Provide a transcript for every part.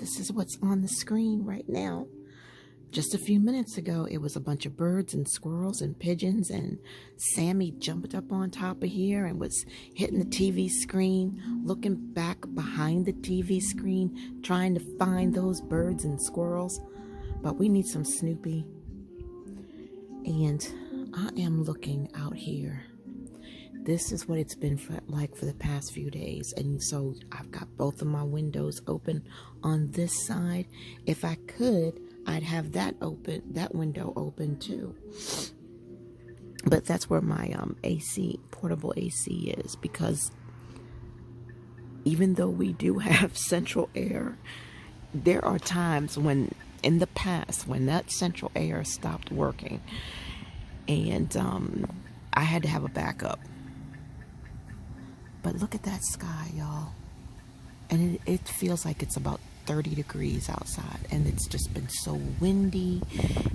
this is what's on the screen right now. Just a few minutes ago, it was a bunch of birds and squirrels and pigeons, and Sammy jumped up on top of here and was hitting the TV screen, looking back behind the TV screen, trying to find those birds and squirrels. But we need some Snoopy. And I am looking out here. This is what it's been like for the past few days. And so I've got both of my windows open on this side. If I could, I'd have that window open too. But that's where my AC, portable AC is, because even though we do have central air, there are times when, in the past, when that central air stopped working, and I had to have a backup. But look at that sky, y'all. And it feels like it's about 30 degrees outside, and it's just been so windy.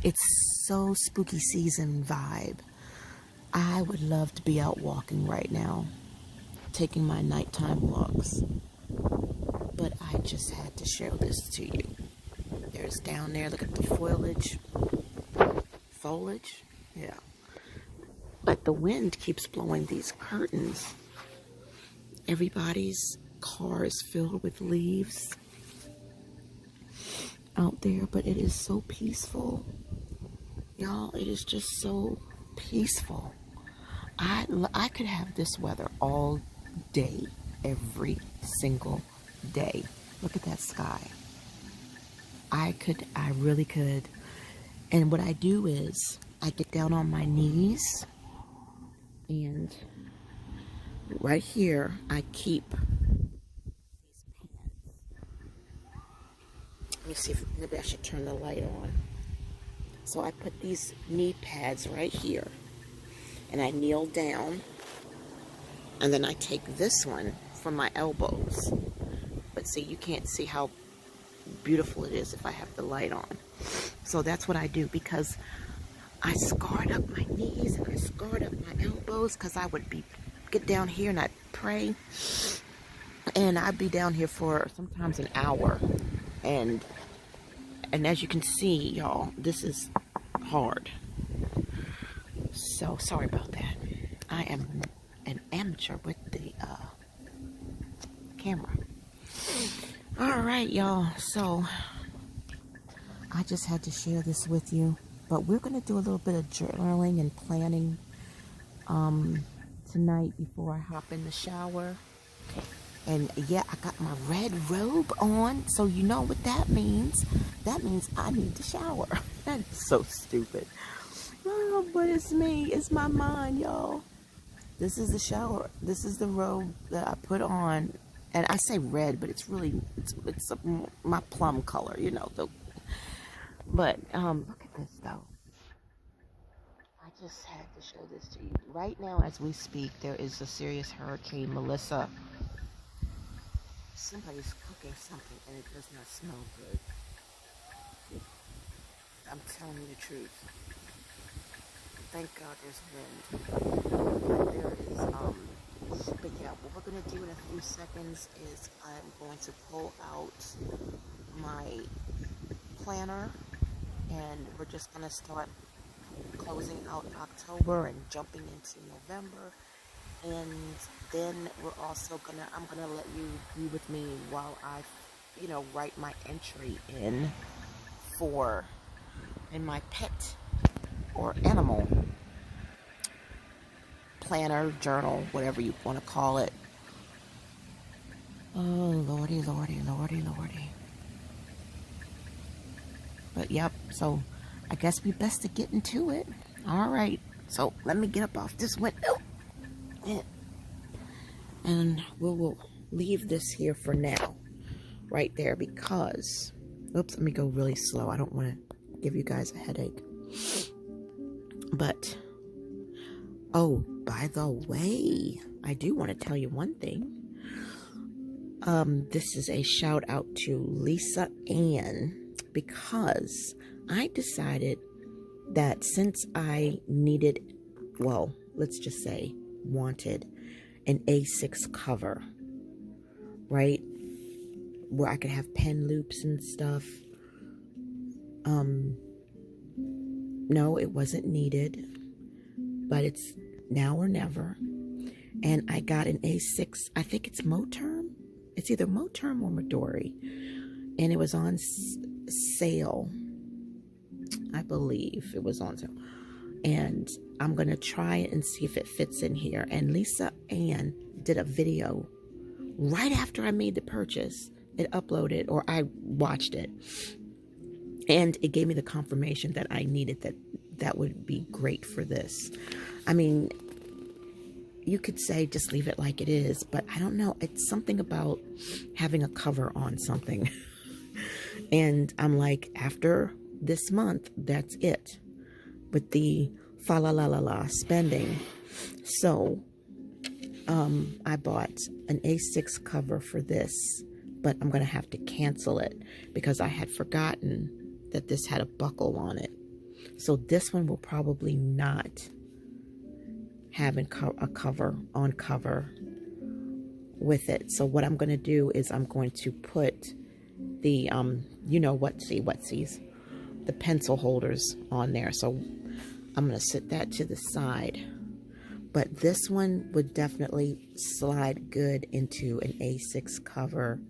It's so spooky season vibe. I would love to be out walking right now, taking my nighttime walks. But I just had to show this to you. There's down there, look at the foliage. Foliage? Yeah. But the wind keeps blowing these curtains. Everybody's car is filled with leaves out there, but it is so peaceful. Y'all, it is just so peaceful. I could have this weather all day, every single day. Look at that sky. I really could. And what I do is I get down on my knees, and right here I keep these pants. Let me see if maybe I should turn the light on. So I put these knee pads right here, and I kneel down, and then I take this one from my elbows. But see, you can't see how beautiful it is if I have the light on. So that's what I do, because I scarred up my knees and I scarred up my elbows, because I would get down here and I'd pray, and I'd be down here for sometimes an hour, and as you can see, y'all, this is hard. So sorry about that. I am an amateur with the camera. All right, y'all, so I just had to share this with you, but we're going to do a little bit of journaling and planning tonight before I hop in the shower. And yeah, I got my red robe on, so you know what that means. That means I need to shower. That is so stupid. Oh, but it's me. It's my mind, y'all. This is the shower. This is the robe that I put on. And I say red, but it's really, it's my plum color, you know. But look at this, though. I just had to show this to you. Right now, as we speak, there is a serious hurricane, Melissa. Somebody's cooking something, and it does not smell good. I'm telling you the truth. Thank God there's wind. But there is, but yeah, what we're going to do in a few seconds is I'm going to pull out my planner, and we're just going to start closing out October and jumping into November. And then we're also I'm gonna let you be with me while I, write my entry in my pet or animal planner, journal, whatever you want to call it. Oh, lordy, lordy, lordy, lordy. But yep, so I guess we best to get into it. All right, so let me get up off this window. And we'll leave this here for now, right there, because, oops, let me go really slow. I don't want to give you guys a headache. But, oh, by the way, I do want to tell you one thing. This is a shout out to Lisa Ann, because I decided that since I needed, well, let's just say wanted an A6 cover, right? where I could have pen loops and stuff. No, it wasn't needed, but it's now or never. And I got an A6, I think it's Moterm. It's either Moterm or Midori. And it was on sale. I believe it was on sale. And I'm going to try it and see if it fits in here. And Lisa Ann did a video right after I made the purchase. It uploaded, or I watched it. And it gave me the confirmation that I needed that would be great for this. I mean, you could say just leave it like it is, but I don't know. It's something about having a cover on something. And I'm like, after this month, that's it. With the fa la la la la spending. So, I bought an A6 cover for this, but I'm going to have to cancel it because I had forgotten that this had a buckle on it. So this one will probably not have a cover on cover with it. So what I'm going to do is I'm going to put the, you know, whatsies, the pencil holders on there. So I'm going to set that to the side. But this one would definitely slide good into an A6 cover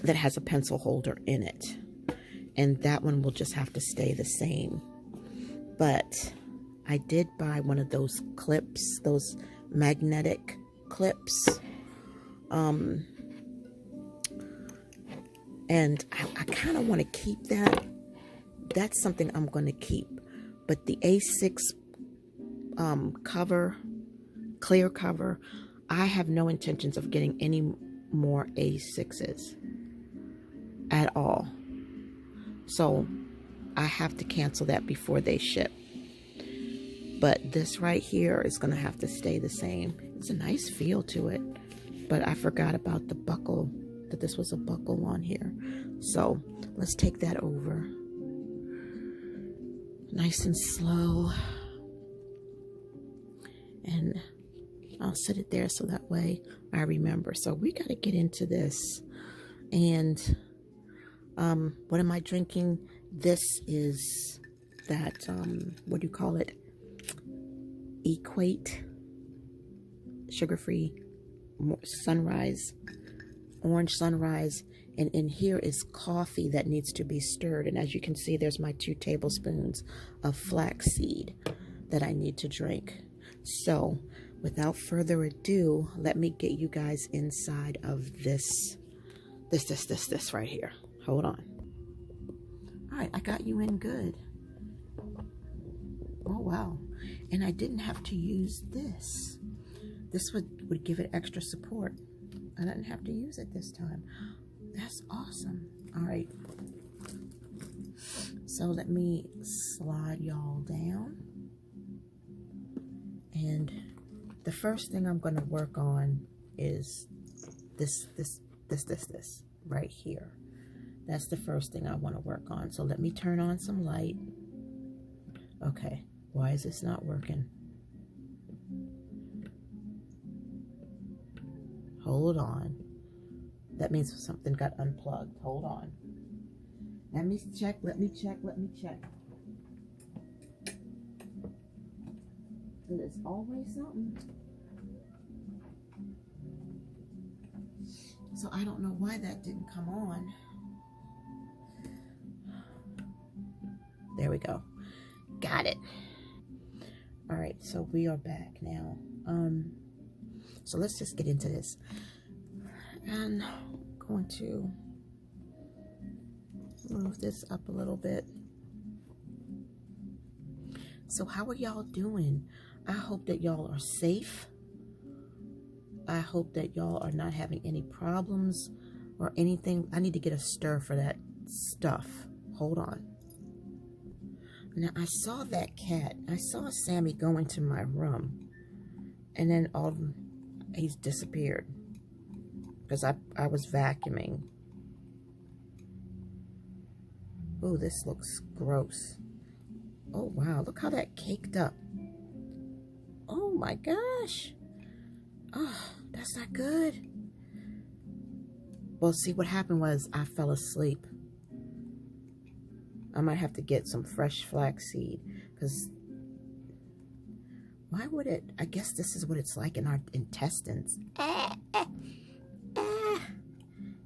that has a pencil holder in it. And that one will just have to stay the same. But I did buy one of those clips, those magnetic clips. And I kind of want to keep that. That's something I'm going to keep. But the A6 cover, clear cover, I have no intentions of getting any more A6s at all. So I have to cancel that before they ship. But this right here is going to have to stay the same. It's a nice feel to it. But I forgot about the buckle, that this was a buckle on here. So let's take that over. Nice and slow. And I'll set it there so that way I remember. So we got to get into this. And what am I drinking? This is that, what do you call it? Equate sugar-free sunrise, orange sunrise. And in here is coffee that needs to be stirred. And as you can see, there's my 2 tablespoons of flaxseed that I need to drink. So without further ado, let me get you guys inside of this right here. Hold on. All right, I got you in good. Oh, wow. And I didn't have to use this. This would give it extra support. I didn't have to use it this time. That's awesome. All right. So let me slide y'all down. And the first thing I'm going to work on is this right here. That's the first thing I want to work on. So let me turn on some light. Okay. Why is this not working? Hold on. That means something got unplugged. Hold on. Let me check. There's always something. So I don't know why that didn't come on. There we go. Got it. All right, so we are back now. So let's just get into this. And I'm going to move this up a little bit. So how are y'all doing? I hope that y'all are safe. I hope that y'all are not having any problems or anything. I need to get a stir for that stuff. Hold on. Now, I saw that cat. I saw Sammy go into my room. And then he's disappeared. Because I was vacuuming. Oh, this looks gross. Oh, wow. Look how that caked up. Oh, my gosh. Oh, that's not good. Well, see, what happened was I fell asleep. I might have to get some fresh flaxseed, because why would it? I guess this is what it's like in our intestines.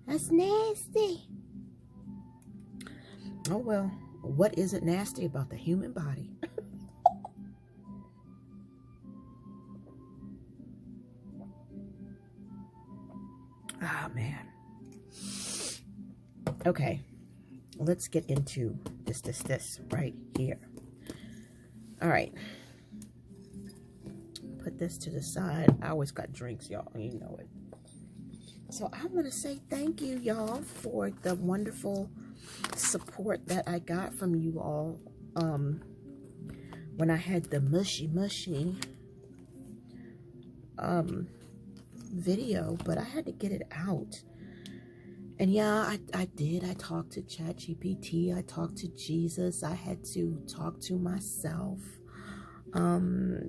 That's nasty. Oh, well, what isn't nasty about the human body? Ah, man. Okay, let's get into this right here. All right. Put this to the side. I always got drinks, y'all. You know it. So I want to say thank you, y'all, for the wonderful support that I got from you all when I had the mushy video, but I had to get it out. And yeah, I did. I talked to ChatGPT. I talked to Jesus. I had to talk to myself.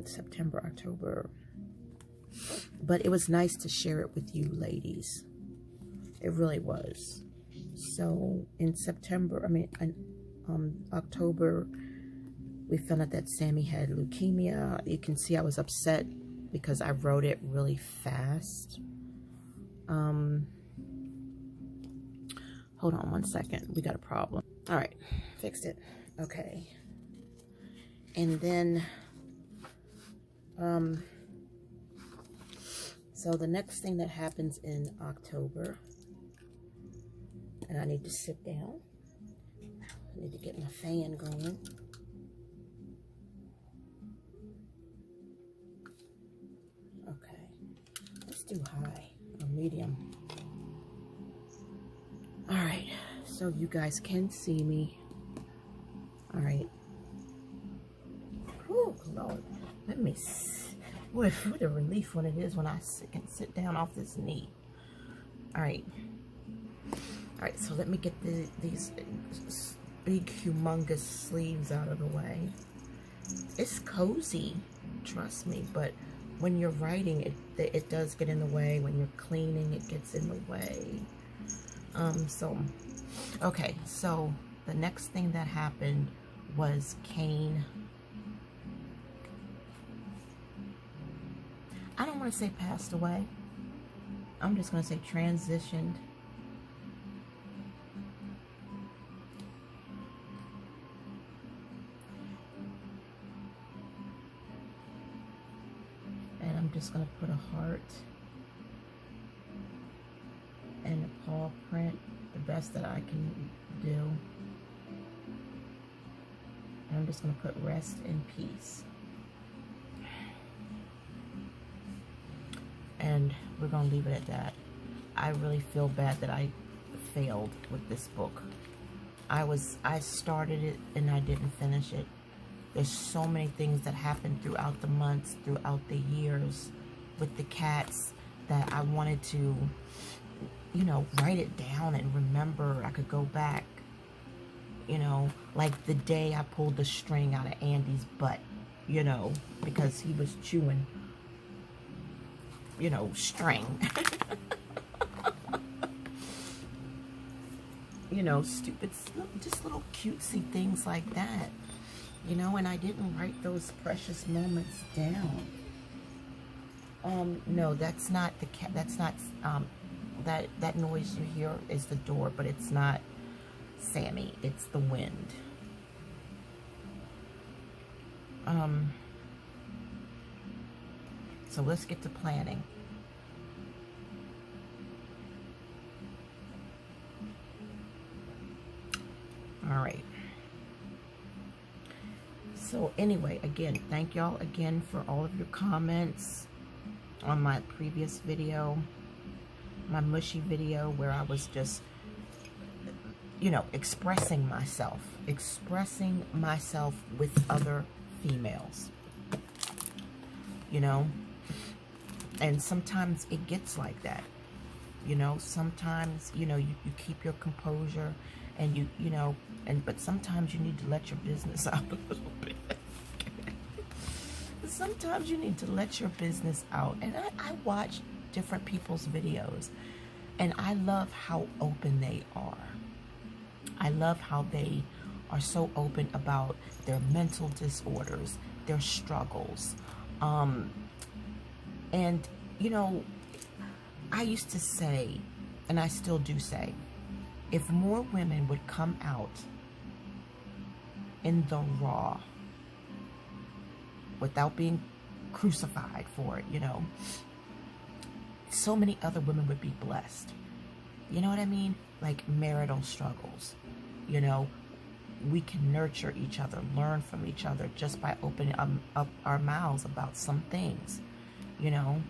September, October. But it was nice to share it with you ladies. It really was. So in September, October, we found out that Sammy had leukemia. You can see I was upset because I wrote it really fast. Hold on one second. We got a problem. All right, fixed it. Okay. And then, so the next thing that happens in October, and I need to sit down. I need to get my fan going. Okay, let's do high or medium. All right, so you guys can see me. All right. Oh, Lord, let me see. What a relief when it is when I can sit down off this knee. All right. All right, so let me get these big, humongous sleeves out of the way. It's cozy, trust me, but when you're writing, it does get in the way. When you're cleaning, it gets in the way. Okay, so the next thing that happened was Kane. I don't want to say passed away. I'm just going to say transitioned. And I'm just going to put a heart and a paw print, the best that I can do. And I'm just going to put rest in peace. And we're going to leave it at that. I really feel bad that I failed with this book. I started it and I didn't finish it. There's so many things that happened throughout the months, throughout the years with the cats that I wanted to, you know, write it down and remember. I could go back, you know, like the day I pulled the string out of Andy's butt, you know, because he was chewing, you know, string. You know, stupid, just little cutesy things like that, you know, and I didn't write those precious moments down. No, that's not the cat, that's not, that noise you hear is the door, but it's not Sammy, it's the wind. So let's get to planning. All right. So anyway, again, thank y'all again for all of your comments on my previous video, my mushy video, where I was just, you know, expressing myself with other females, you know, and sometimes it gets like that, you know, sometimes, you know, you keep your composure and you know, but sometimes you need to let your business out a little bit. Sometimes you need to let your business out. And I watch different people's videos, And I love how open they are. I love how they are so open about their mental disorders, their struggles. And, you know, I used to say, and I still do say, if more women would come out in the raw without being crucified for it, you know, so many other women would be blessed. You know what I mean? Like marital struggles, you know, we can nurture each other, learn from each other just by opening up our mouths about some things, you know.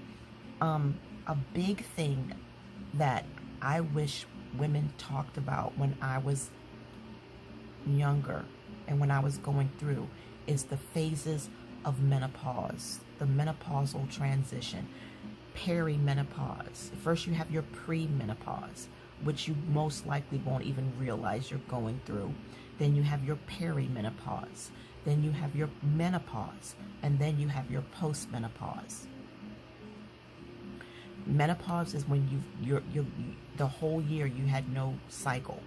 A big thing that I wish women talked about when I was younger and when I was going through is the phases of menopause, the menopausal transition, perimenopause. First you have your premenopause, which you most likely won't even realize you're going through. Then you have your perimenopause. Then you have your menopause. And then you have your postmenopause. Menopause is when the whole year you had no cycle.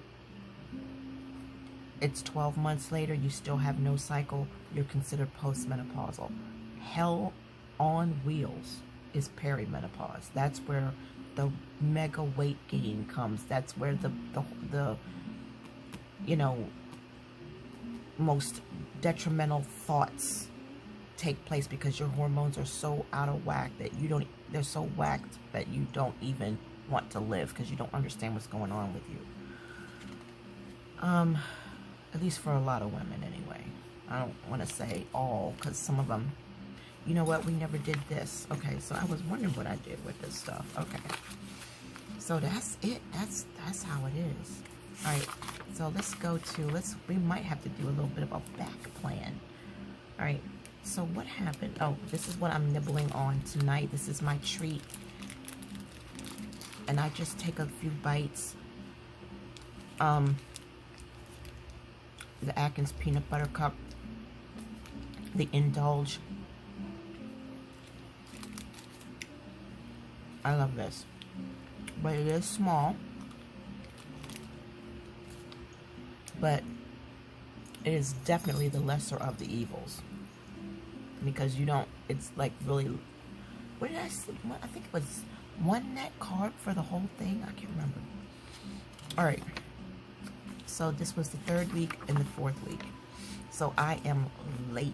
It's 12 months later, you still have no cycle, you're considered postmenopausal. Hell on wheels is perimenopause. That's where the mega weight gain comes. That's where the you know, most detrimental thoughts take place, because your hormones are so out of whack that they're so whacked that you don't even want to live, because you don't understand what's going on with you. At least for a lot of women anyway. I don't want to say all, because some of them, you know what, we never did this. Okay, so I was wondering what I did with this stuff. Okay, so that's it. That's how it is. All right, so let's go to, we might have to do a little bit of a back plan. All right, so what happened? Oh, this is what I'm nibbling on tonight. This is my treat. And I just take a few bites. The Atkins Peanut Butter Cup. The Indulge. I love this. But it is small. But it is definitely the lesser of the evils. Because you don't, it's like really, what did I say? I think it was one net carb for the whole thing. I can't remember. All right. So this was the 3rd week and the 4th week. So I am late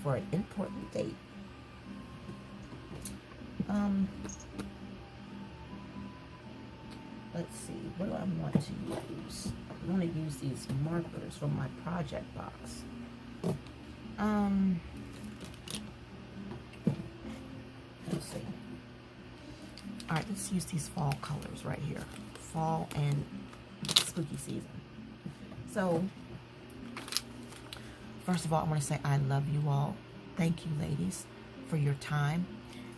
for an important date. Let's see, what do I want to use? I want to use these markers from my project box. Let's see. All right, let's use these fall colors right here. Fall and spooky season. So, first of all, I want to say I love you all. Thank you, ladies, for your time.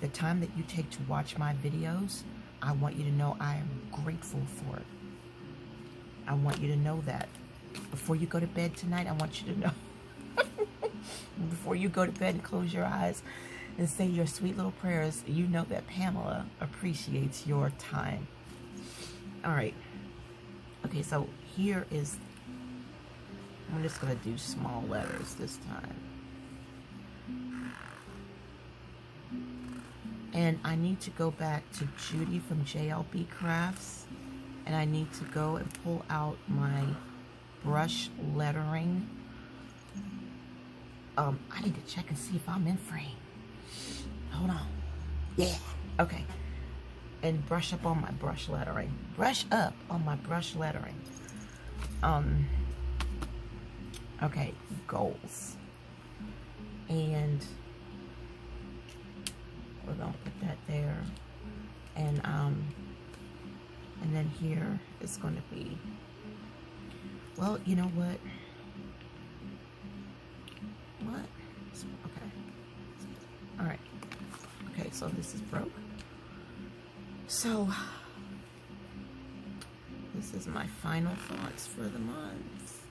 The time that you take to watch my videos, I want you to know I am grateful for it. I want you to know that. Before you go to bed tonight, I want you to know. Before you go to bed and close your eyes and say your sweet little prayers, you know that Pamela appreciates your time. All right. Okay, so here is, I'm just going to do small letters this time. And I need to go back to Judy from JLB Crafts. And I need to go and pull out my brush lettering. I need to check and see if I'm in frame. Hold on. Yeah. Okay. And brush up on my brush lettering. Brush up on my brush lettering. Okay. Goals. And we're gonna put that there. And then here it's gonna be, well, you know what? Okay. All right. Okay, so this is broke. So this is my final thoughts for the month.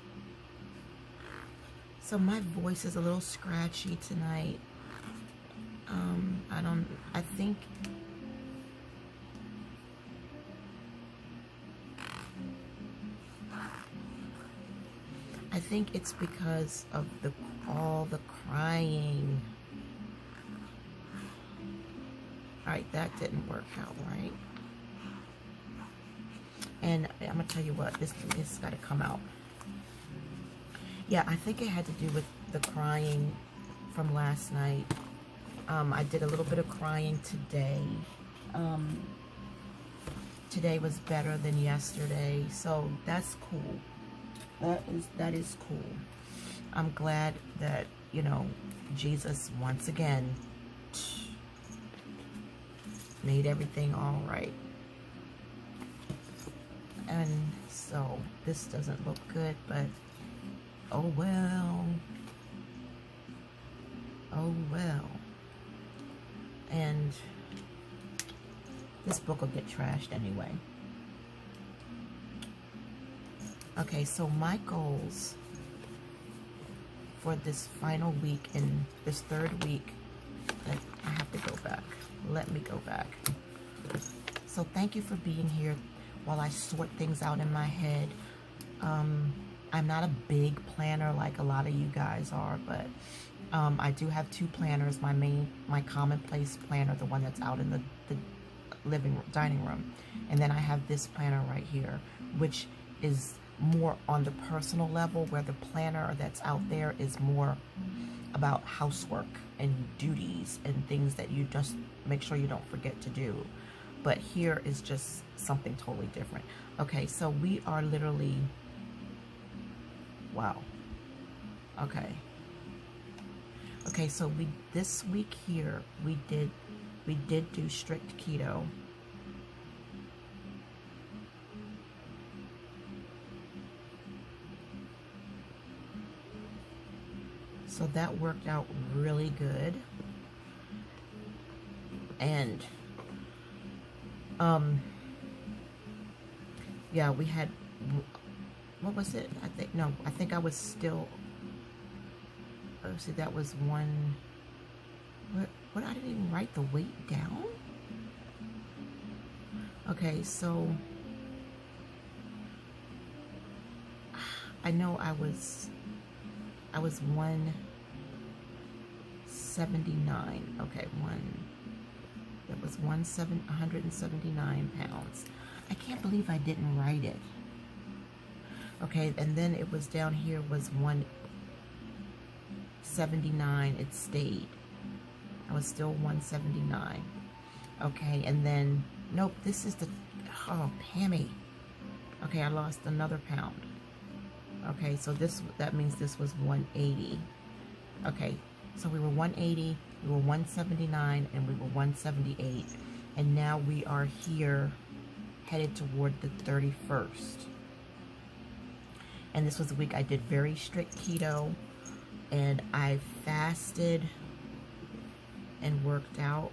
So my voice is a little scratchy tonight. I think I think it's because of all the crying. All right, that didn't work out right. And I'm gonna tell you what, this got to come out. Yeah, I think it had to do with the crying from last night. I did a little bit of crying today. Today was better than yesterday, so that's cool. That is cool. I'm glad that, you know, Jesus once again made everything all right. And so this doesn't look good, but oh well. Oh well. And this book will get trashed anyway. Okay, so my goals for this final week, in this third week, I have to go back. Let me go back. So thank you for being here while I sort things out in my head. I'm not a big planner like a lot of you guys are, but I do have two planners. My commonplace planner, the one that's out in the dining room, and then I have this planner right here, which is more on the personal level, where the planner that's out there is more about housework and duties and things that you just make sure you don't forget to do. But here is just something totally different. Okay, so we are literally, wow. Okay, so this week here we did do strict keto. So that worked out really good. And yeah, we had, what was it? I think I was still, let's see, that was one, what, I didn't even write the weight down? Okay, so I know I was 179. Okay, that was 179 pounds. I can't believe I didn't write it. Okay, and then it was down here was 179. It stayed. I was still 179. Okay, and then, nope, this is the, oh, Pammy. Okay, I lost another pound. Okay, so that means this was 180. Okay, so we were 180, we were 179, and we were 178. And now we are here, headed toward the 31st. And this was the week I did very strict keto, and I fasted and worked out,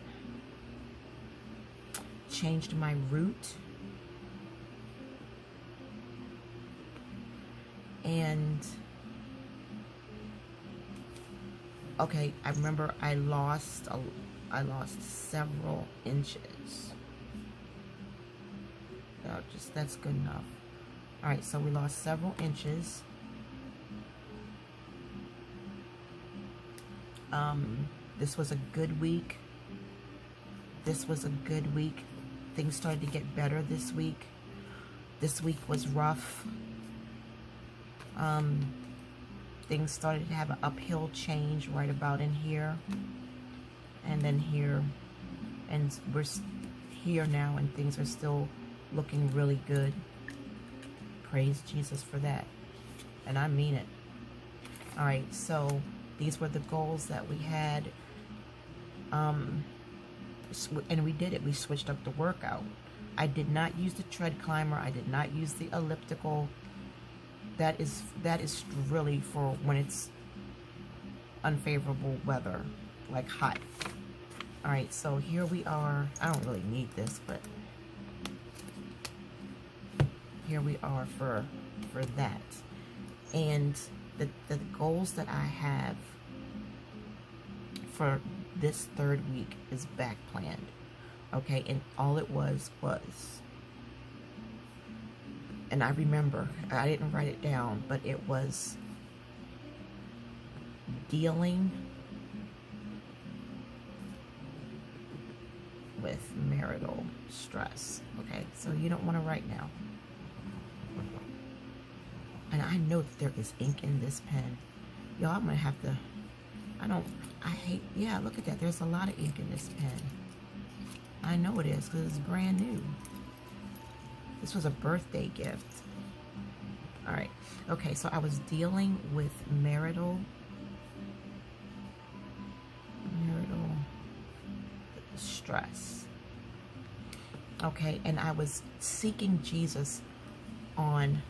changed my route, and okay, I remember I lost several inches. That's good enough. All right, so we lost several inches. This was a good week. This was a good week. Things started to get better this week. This week was rough. Things started to have an uphill change right about in here. And then here. And we're here now, and things are still looking really good. Praise Jesus for that. And I mean it. All right, so these were the goals that we had. And we did it. We switched up the workout. I did not use the tread climber. I did not use the elliptical. That is really for when it's unfavorable weather, like hot. All right, so here we are. I don't really need this, but here we are for that. And the goals that I have for this third week is back planned. Okay, and all it was, and I remember, I didn't write it down, but it was dealing with marital stress. Okay, so you don't want to write now. And I know that there is ink in this pen. Y'all, I'm going to have to, yeah, look at that. There's a lot of ink in this pen. I know it is because it's brand new. This was a birthday gift. All right. Okay, so I was dealing with marital stress. Okay, and I was seeking Jesus on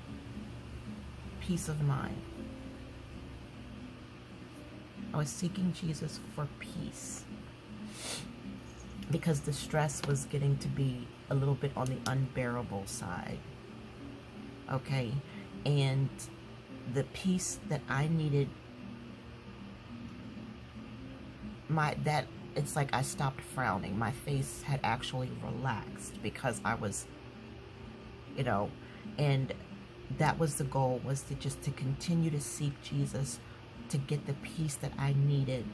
peace of mind. I was seeking Jesus for peace because the stress was getting to be a little bit on the unbearable side. Okay, and the peace that I needed, it's like I stopped frowning. My face had actually relaxed because I was, you know, and that was the goal, was to continue to seek Jesus, to get the peace that I needed,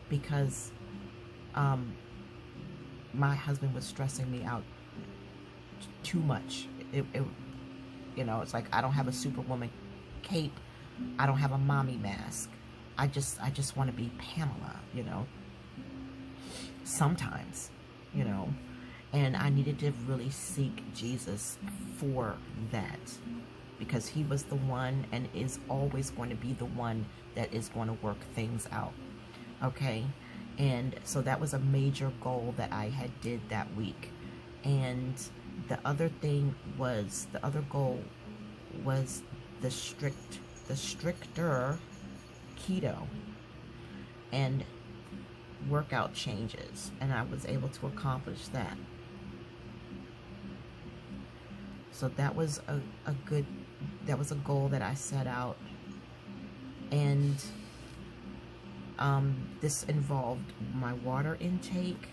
because my husband was stressing me out too much. You know, it's like I don't have a Superwoman cape, I don't have a mommy mask. I just want to be Pamela, you know. Sometimes, you know, and I needed to really seek Jesus for that, because he was the one and is always going to be the one that is going to work things out. Okay, and so that was a major goal that I had did that week. And the other goal was the stricter keto and workout changes, and I was able to accomplish that. So that was that was a goal that I set out. And this involved my water intake,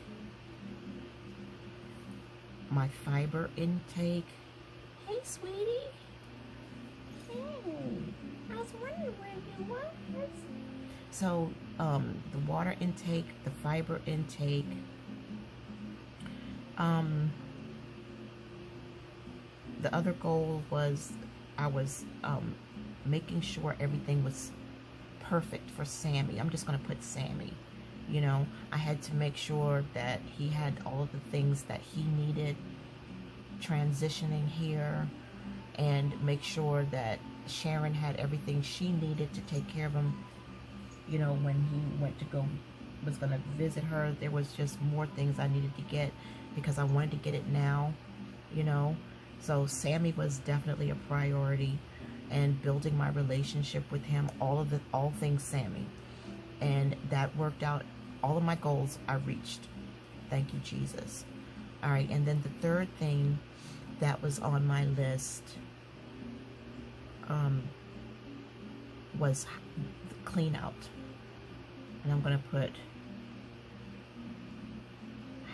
my fiber intake. Hey, sweetie. Hey, I was wondering where you was. So the water intake, the fiber intake, the other goal was I was making sure everything was perfect for Sammy. I'm just going to put Sammy. You know, I had to make sure that he had all of the things that he needed transitioning here, and make sure that Sharon had everything she needed to take care of him. You know, when he was going to visit her, there was just more things I needed to get because I wanted to get it now, you know. So Sammy was definitely a priority, and building my relationship with him, all things Sammy. And that worked out. All of my goals I reached. Thank you, Jesus. All right, and then the third thing that was on my list was clean out. And I'm going to put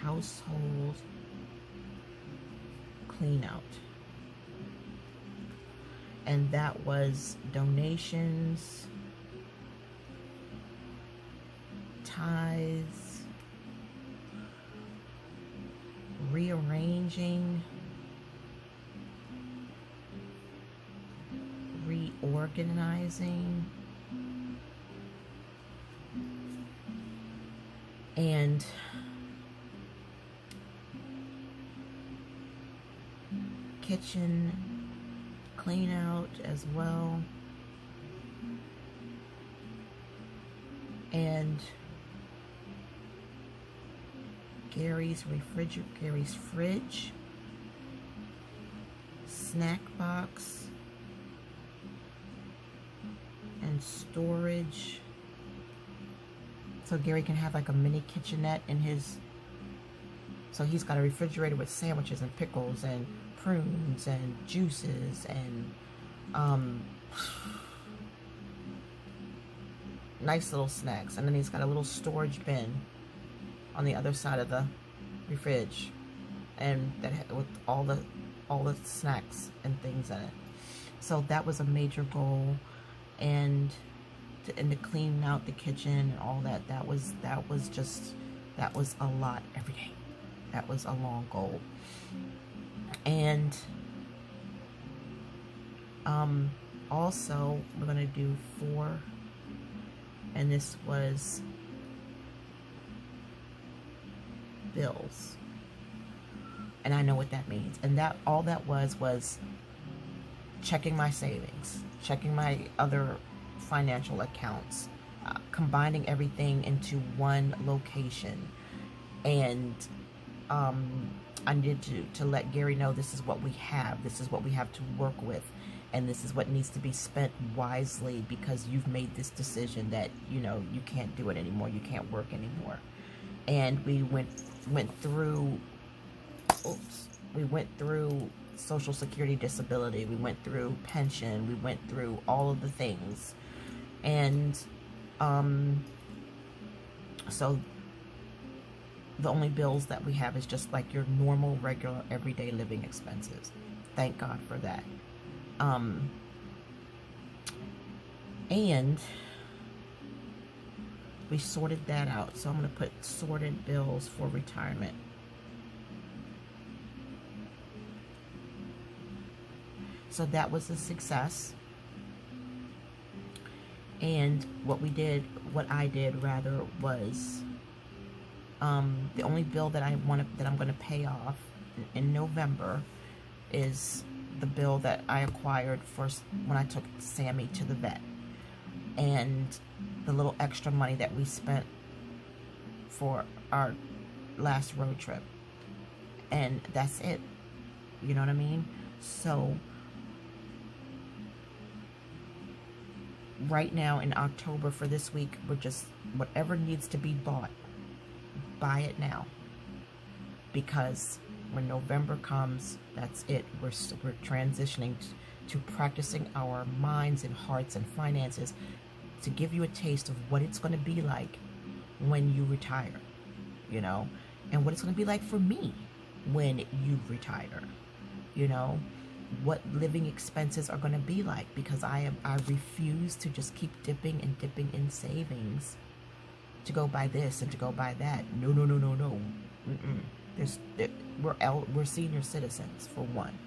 household clean out. And that was donations, tithes, rearranging, reorganizing, and kitchen clean out as well, and Gary's fridge, snack box, and storage, so Gary can have like a mini kitchenette in his. So he's got a refrigerator with sandwiches and pickles and prunes and juices and nice little snacks. And then he's got a little storage bin on the other side of the fridge, and that with all the snacks and things in it. So that was a major goal. And and to clean out the kitchen and all that, that was a lot every day. That was a long goal. And also we're gonna do 4, and this was bills, and I know what that means. And that all that was checking my savings, checking my other financial accounts, combining everything into one location. And I needed to let Gary know this is what we have, this is what we have to work with, and this is what needs to be spent wisely, because you've made this decision that, you know, you can't do it anymore, you can't work anymore. And we went through, we went through Social Security, disability, we went through pension, we went through all of the things. And so the only bills that we have is just like your normal, regular, everyday living expenses. Thank God for that. And we sorted that out. So I'm going to put sorted bills for retirement. So that was a success. And what I did rather, was the only bill that I'm going to pay off in November is the bill that I acquired first when I took Sammy to the vet, and the little extra money that we spent for our last road trip. And that's it. You know what I mean? So right now in October, for this week, we're just, whatever needs to be bought, buy it now, because when November comes, that's it. We're transitioning to practicing our minds and hearts and finances to give you a taste of what it's going to be like when you retire, you know, and what it's going to be like for me when you retire, you know, what living expenses are going to be like, because I refuse to just keep dipping and dipping in savings to go buy this and to go buy that. No. We're senior citizens, for one,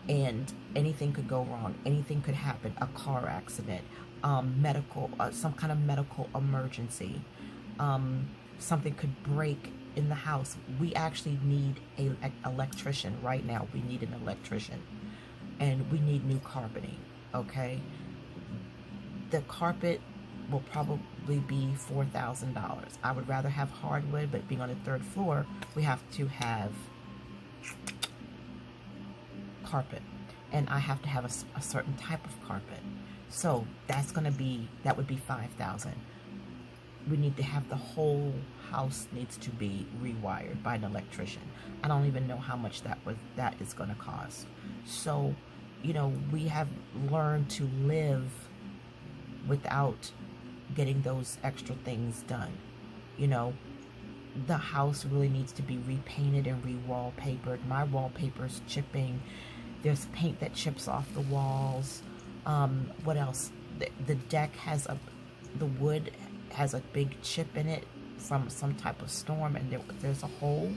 and anything could go wrong. Anything could happen. A car accident, medical, some kind of medical emergency. Something could break in the house. We actually need an electrician right now. We need an electrician, and we need new carpeting. Okay, the carpet will probably be $4,000. I would rather have hardwood, but being on the 3rd floor, we have to have carpet, and I have to have a certain type of carpet. So that would be $5,000. We need to have the whole house needs to be rewired by an electrician. I don't even know how much that is going to cost. So, you know, we have learned to live without getting those extra things done. You know, the house really needs to be repainted and re-wallpapered. My wallpaper's chipping. There's paint that chips off the walls. What else? The deck has the wood has a big chip in it from some type of storm, and there's a hole.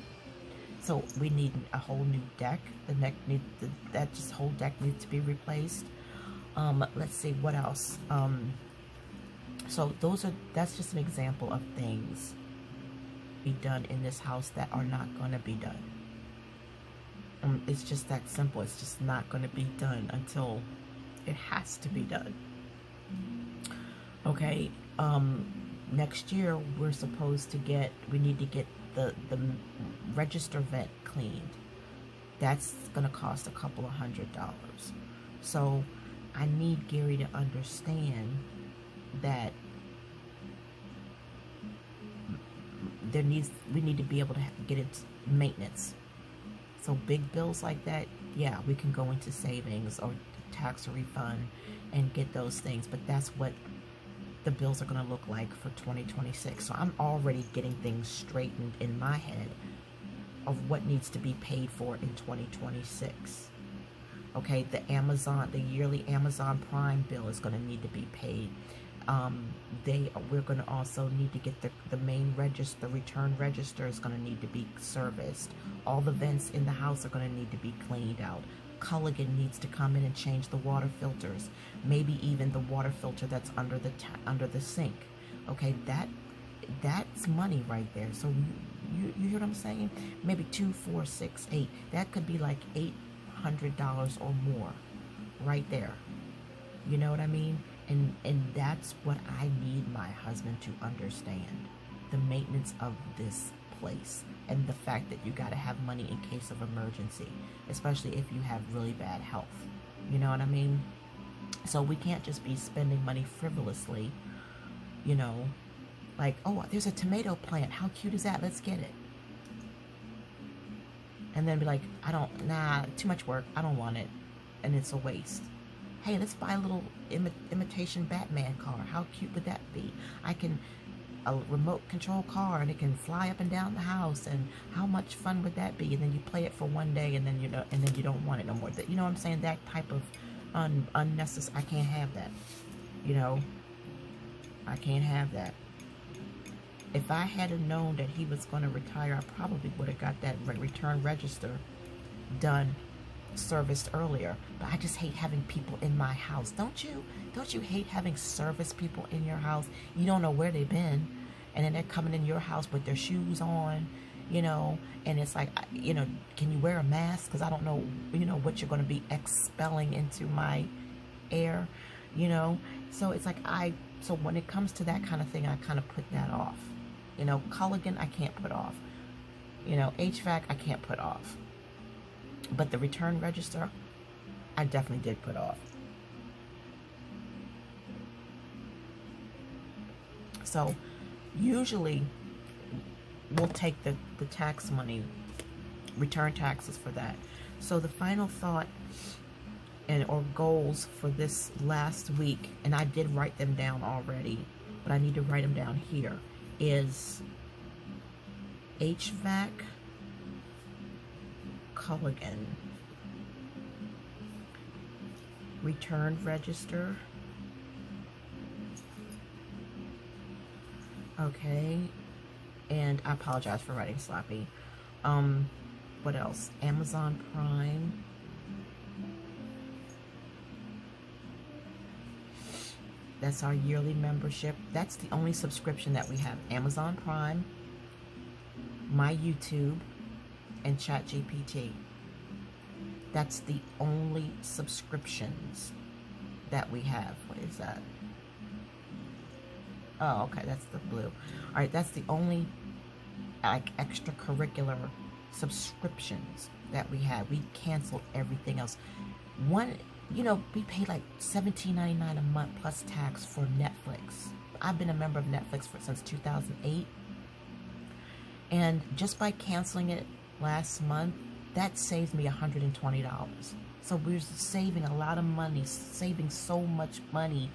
So we need a whole new deck. That whole deck needs to be replaced. Let's see what else. So that's just an example of things be done in this house that are not going to be done. It's just that simple. It's just not going to be done until it has to be done. Okay. Next year we need to get the register vent cleaned. That's going to cost a couple of $100. So I need Gary to understand that we need to be able to get it maintenance. So big bills like that, yeah, we can go into savings or tax refund and get those things, but that's what the bills are going to look like for 2026. So I'm already getting things straightened in my head of what needs to be paid for in 2026. Okay, the yearly Amazon Prime bill is going to need to be paid. We're going to also need to get the main register, the return register is going to need to be serviced. All the vents in the house are going to need to be cleaned out. Culligan needs to come in and change the water filters, maybe even the water filter that's under the sink. Okay, that's money right there. So you hear what I'm saying? Maybe 2, 4, 6, 8. That could be like $800 or more, right there. You know what I mean? And that's what I need my husband to understand: the maintenance of this place, and the fact that you got to have money in case of emergency, especially if you have really bad health. You know what I mean? So we can't just be spending money frivolously, you know, like, oh, there's a tomato plant. How cute is that? Let's get it. And then be like, too much work. I don't want it. And it's a waste. Hey, let's buy a little imitation Batman car. How cute would that be? A remote control car, and it can fly up and down the house, and how much fun would that be? And then you play it for one day, and then you don't want it no more. You know what I'm saying? That type of unnecessary. I can't have that. You know, I can't have that. If I had known that he was going to retire, I probably would have got that return register done, serviced earlier. But I just hate having people in my house. Don't you hate having service people in your house? You don't know where they've been, and then they're coming in your house with their shoes on, you know, and it's like, you know, can you wear a mask? Because I don't know, you know, what you're going to be expelling into my air, you know. So it's like, so when it comes to that kind of thing, I kind of put that off. You know, Culligan, I can't put off. You know, HVAC, I can't put off. But the return register, I definitely did put off. So usually we'll take the tax money, return taxes for that. So the final thought or goals for this last week, and I did write them down already, but I need to write them down here, is HVAC, Culligan, return register, okay, and I apologize for writing sloppy. What else? Amazon Prime, that's our yearly membership. That's the only subscription that we have. Amazon Prime, my YouTube, and ChatGPT. That's the only subscriptions that we have. What is that? Oh, okay, that's the blue. All right, that's the only like extracurricular subscriptions that we have. We canceled everything else. You know, we pay like $17.99 a month plus tax for Netflix. I've been a member of Netflix since 2008. And just by canceling it last month, that saves me $120. So we're saving a lot of money, saving so much money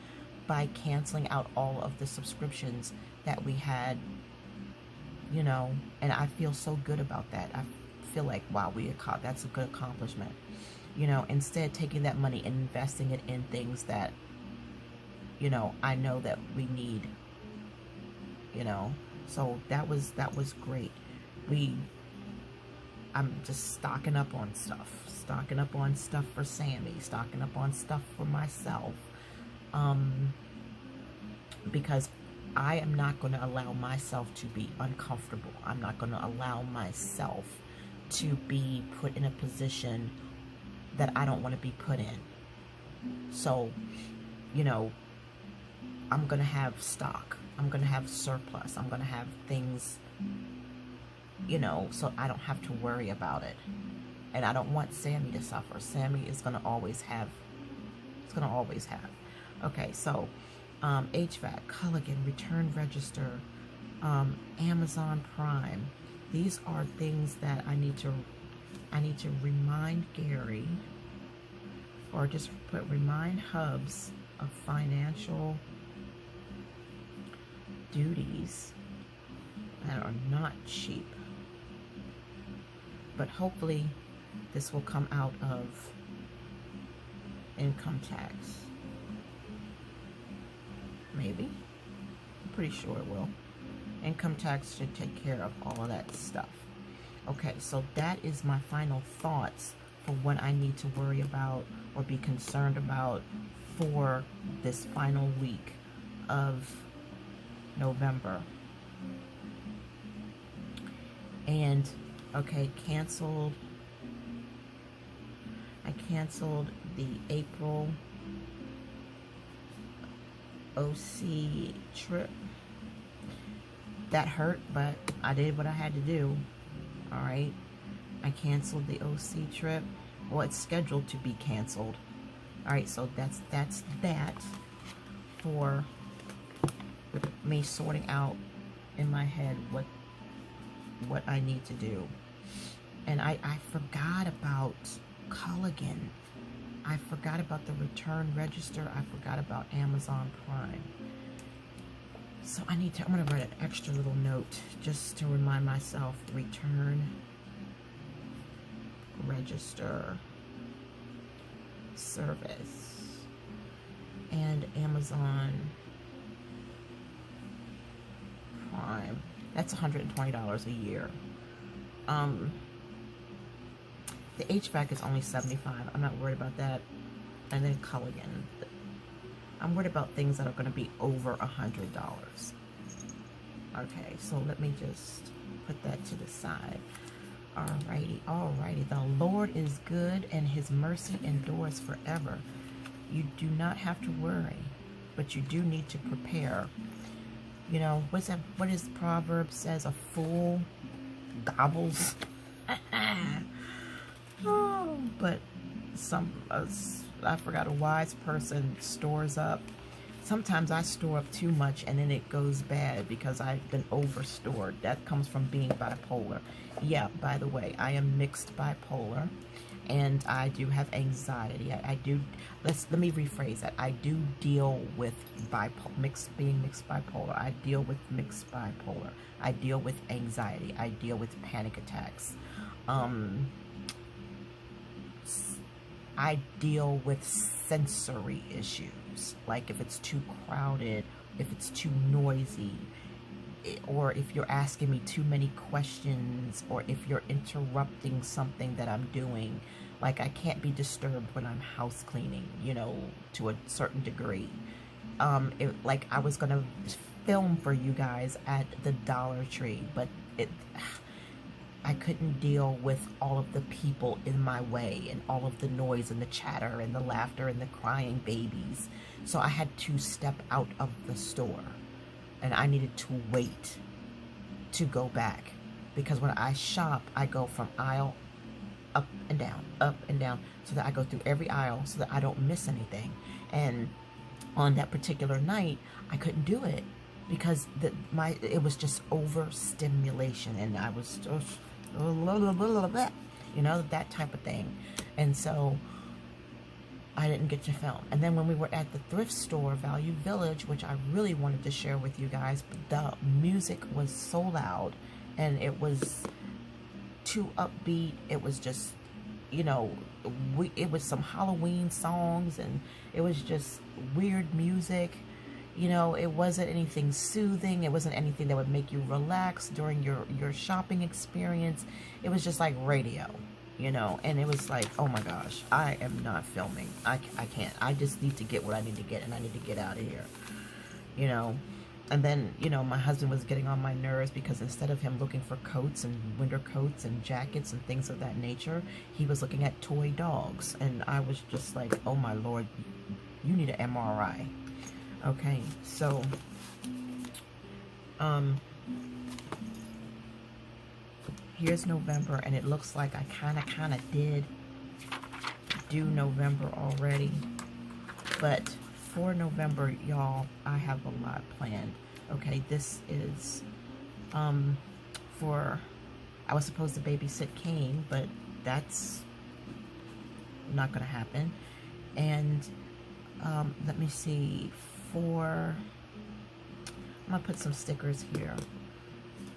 by canceling out all of the subscriptions that we had, you know, and I feel so good about that. I feel like, wow, that's a good accomplishment. You know, instead taking that money and investing it in things that, you know, I know that we need, you know. So that was great. I'm just stocking up on stuff for Sammy, stocking up on stuff for myself, because I am not going to allow myself to be uncomfortable. I'm not going to allow myself to be put in a position that I don't want to be put in. So, you know, I'm going to have stock. I'm going to have surplus. I'm going to have things, you know, so I don't have to worry about it. And I don't want Sammy to suffer. Sammy is going to always have, Okay, so HVAC, Culligan, return register, Amazon Prime. These are things that I need to remind Gary, or just remind Hubs of financial duties that are not cheap. But hopefully this will come out of income tax. Maybe. I'm pretty sure it will. Income tax should take care of all of that stuff. Okay, so that is my final thoughts for what I need to worry about or be concerned about for this final week of November. And, okay, canceled. I canceled the April OC trip. That hurt, but I did what I had to do. All right. I canceled the OC trip. Well, it's scheduled to be canceled. All right, so that's that for me sorting out in my head what I need to do. And I forgot about Culligan. I forgot about the return register. I forgot about Amazon Prime. So I'm going to write an extra little note just to remind myself, return register service and Amazon Prime. That's $120 a year. The HVAC is only $75. I'm not worried about that. And then Culligan. I'm worried about things that are going to be over $100. Okay, so let me just put that to the side. Alrighty. The Lord is good and his mercy endures forever. You do not have to worry, but you do need to prepare. You know, what is Proverbs says? A fool gobbles. Oh, but I forgot, a wise person stores up. Sometimes I store up too much and then it goes bad because I've been overstored. That comes from being bipolar. Yeah, by the way, I am mixed bipolar and I do have anxiety. Let me rephrase that. I do deal with being mixed bipolar. I deal with mixed bipolar. I deal with anxiety. I deal with panic attacks. I deal with sensory issues, like if it's too crowded, if it's too noisy, or if you're asking me too many questions, or if you're interrupting something that I'm doing. Like, I can't be disturbed when I'm house cleaning, you know, to a certain degree. Like, I was gonna film for you guys at the Dollar Tree, but I couldn't deal with all of the people in my way and all of the noise and the chatter and the laughter and the crying babies. So I had to step out of the store and I needed to wait to go back, because when I shop, I go from aisle up and down, so that I go through every aisle so that I don't miss anything. And on that particular night, I couldn't do it because it was just overstimulation, and I was just you know, that type of thing. And so I didn't get to film. And then when we were at the thrift store, Value Village, which I really wanted to share with you guys, but the music was so loud and it was too upbeat. It was just, you know, it was some Halloween songs and it was just weird music. You know, it wasn't anything soothing. It wasn't anything that would make you relax during your shopping experience. It was just like radio, you know, and it was like, oh my gosh, I am not filming. I can't. I just need to get what I need to get, and I need to get out of here, you know. And then, you know, my husband was getting on my nerves because instead of him looking for coats and winter coats and jackets and things of that nature, he was looking at toy dogs. And I was just like, oh my Lord, you need an MRI. Okay, so, here's November, and it looks like I kind of did do November already, but for November, y'all, I have a lot planned. Okay, this is, I was supposed to babysit Kane, but that's not gonna happen. And, let me see, I'm gonna put some stickers here,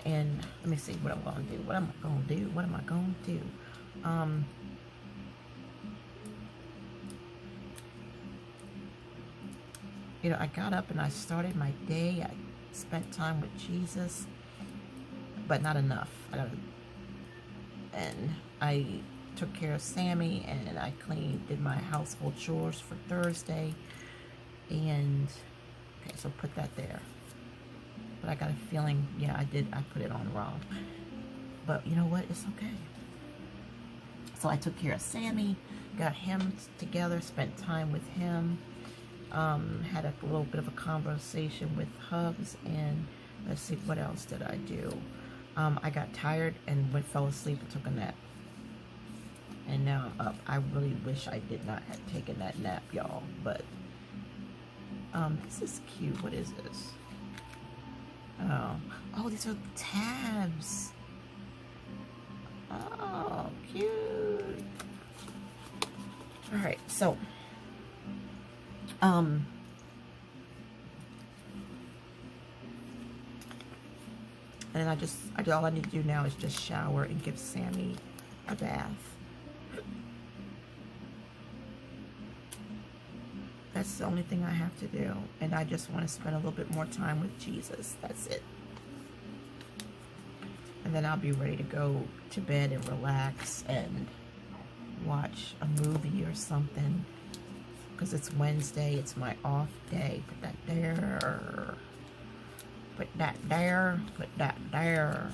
and let me see what I'm gonna do. What am I gonna do? you know, I got up and I started my day. I spent time with Jesus, but not enough. And I took care of Sammy, and I did my household chores for Thursday. And okay, so put that there. But I got a feeling, yeah, I put it on wrong. But you know what? It's okay. So I took care of Sammy, got him together, spent time with him, had a little bit of a conversation with Hubs, and let's see, what else did I do? I got tired and fell asleep and took a nap. And now I'm up. I really wish I did not have taken that nap, y'all. But this is cute. What is this? Oh, these are tabs. Oh, cute. All right, so and all I need to do now is just shower and give Sammy a bath. That's the only thing I have to do. And I just want to spend a little bit more time with Jesus. That's it. And then I'll be ready to go to bed and relax and watch a movie or something. Because it's Wednesday. It's my off day. Put that there. Put that there. Put that there.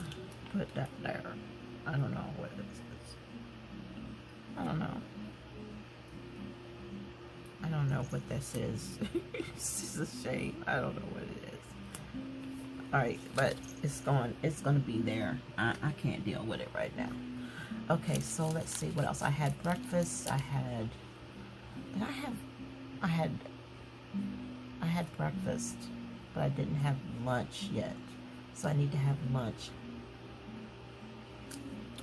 Put that there. I don't know what it is. I don't know. I don't know what this is. This is a shame. I don't know what it is. Alright, but it's gonna be there. I can't deal with it right now. Okay, so let's see what else. I had breakfast. I had breakfast, but I didn't have lunch yet. So I need to have lunch.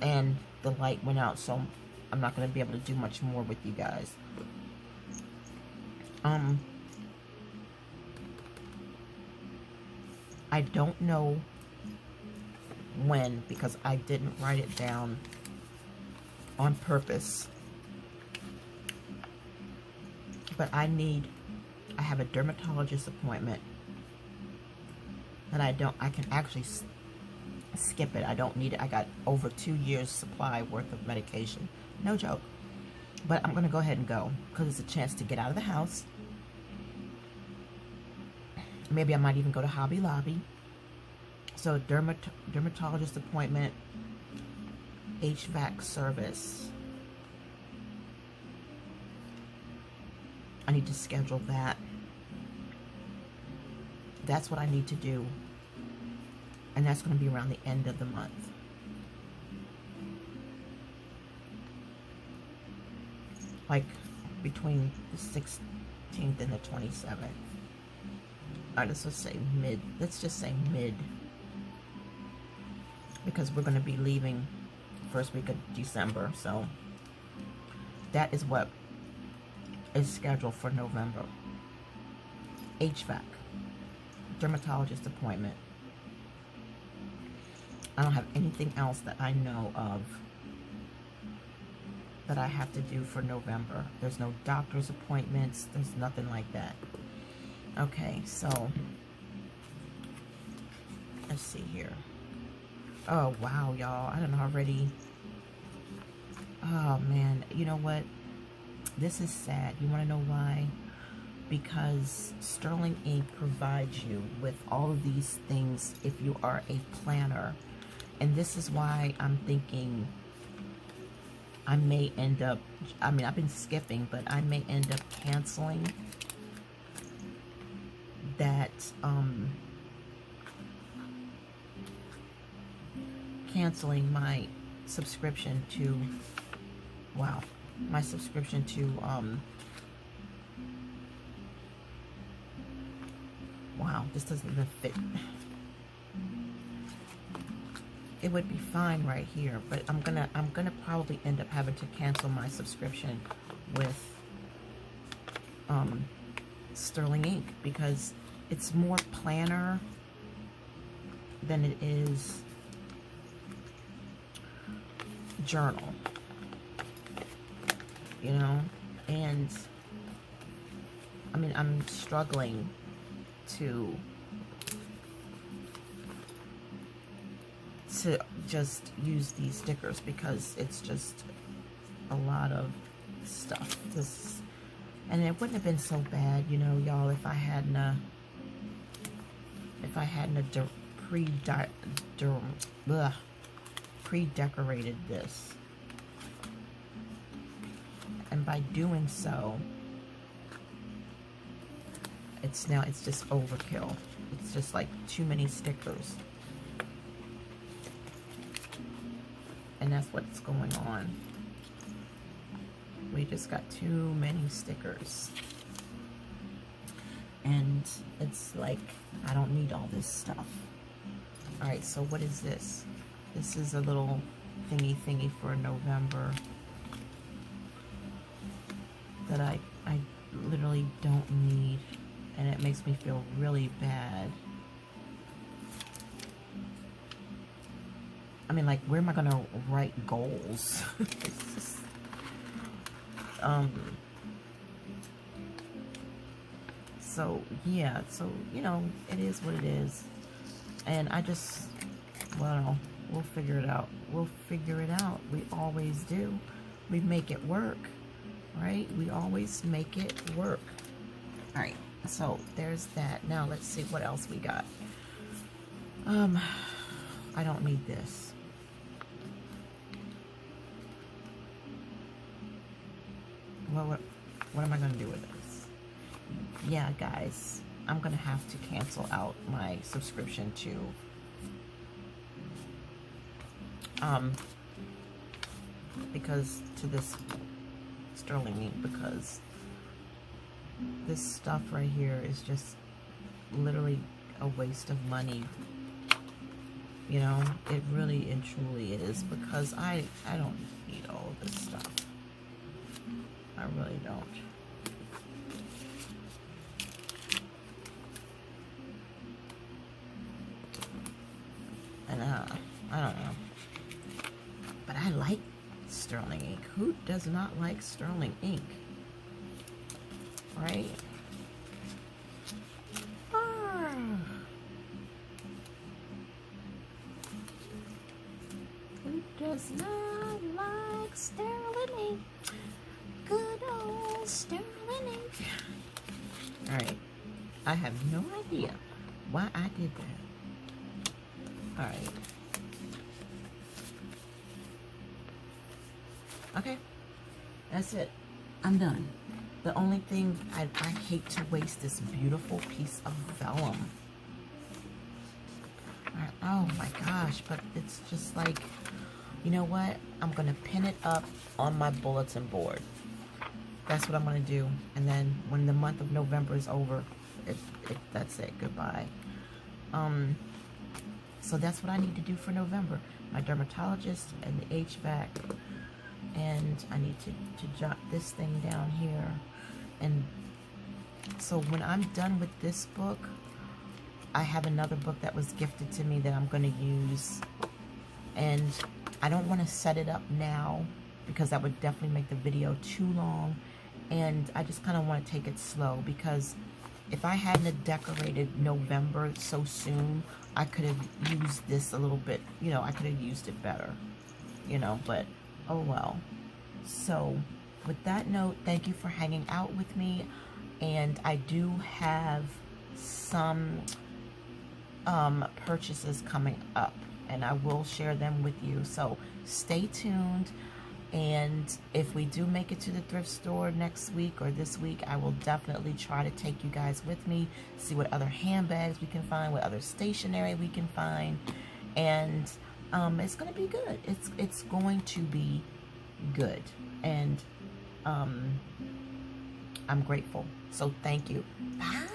And the light went out, so I'm not gonna be able to do much more with you guys. I don't know when, because I didn't write it down on purpose. But I have a dermatologist appointment that I can actually skip it. I don't need it. I got over 2 years supply worth of medication. No joke. But I'm going to go ahead and go because it's a chance to get out of the house. Maybe I might even go to Hobby Lobby. So dermatologist appointment, HVAC service. I need to schedule that. That's what I need to do. And that's going to be around the end of the month. Like between the 16th and the 27th. Alright, let's just say mid. Let's just say mid. Because we're going to be leaving first week of December. So that is what is scheduled for November. HVAC. Dermatologist appointment. I don't have anything else that I know of that I have to do for November. There's no doctor's appointments. There's nothing like that. Okay, so let's see here. Oh, wow, y'all. I done already. Oh, man. You know what? This is sad. You want to know why? Because Sterling Ink provides you with all of these things if you are a planner. And this is why I'm thinking I may end up, I mean, I've been skipping, but I may end up canceling that, canceling my subscription to, wow, my subscription to, wow, this doesn't even fit. It would be fine right here, but I'm gonna probably end up having to cancel my subscription with Sterling Ink because it's more planner than it is journal, you know. And I mean, I'm struggling to just use these stickers because it's just a lot of stuff. And it wouldn't have been so bad, you know, y'all, if I hadn't pre-decorated this. And by doing so, it's just overkill. It's just like too many stickers. And that's what's going on. We just got too many stickers. And it's like, I don't need all this stuff. Alright, so what is this? This is a little thingy for November that I literally don't need. And it makes me feel really bad. I mean, like, where am I gonna write goals? It's just, so, yeah, so, you know, it is what it is. And I just, well, we'll figure it out. We'll figure it out. We always do. We make it work, right? We always make it work. All right, so there's that. Now, let's see what else we got. I don't need this. Well, what am I going to do with this? Yeah, guys, I'm going to have to cancel out my subscription to this Sterling ink, because this stuff right here is just literally a waste of money. You know, it really and truly is, because I don't need all of this stuff. I really don't. And I don't know. But I like Sterling ink. Who does not like Sterling ink? Right? Who does not like Sterling ink? Good old Sterling ink. Alright. I have no idea why I did that. Alright. Okay. That's it. I'm done. The only thing, I hate to waste this beautiful piece of vellum. Oh my gosh, but it's just like, you know what? I'm going to pin it up on my bulletin board. That's what I'm going to do. And then when the month of November is over, that's it. Goodbye. So that's what I need to do for November. My dermatologist and the HVAC. And I need to jot this thing down here. And so when I'm done with this book, I have another book that was gifted to me that I'm going to use. And I don't want to set it up now, because that would definitely make the video too long. And I just kind of want to take it slow, because if I hadn't decorated November so soon, I could have used this a little bit, you know, I could have used it better, you know, but oh well. So with that note, thank you for hanging out with me. And I do have some purchases coming up, and I will share them with you. So stay tuned. And if we do make it to the thrift store next week or this week, I will definitely try to take you guys with me, see what other handbags we can find, what other stationery we can find. And it's going to be good. It's going to be good. And I'm grateful. So thank you. Bye.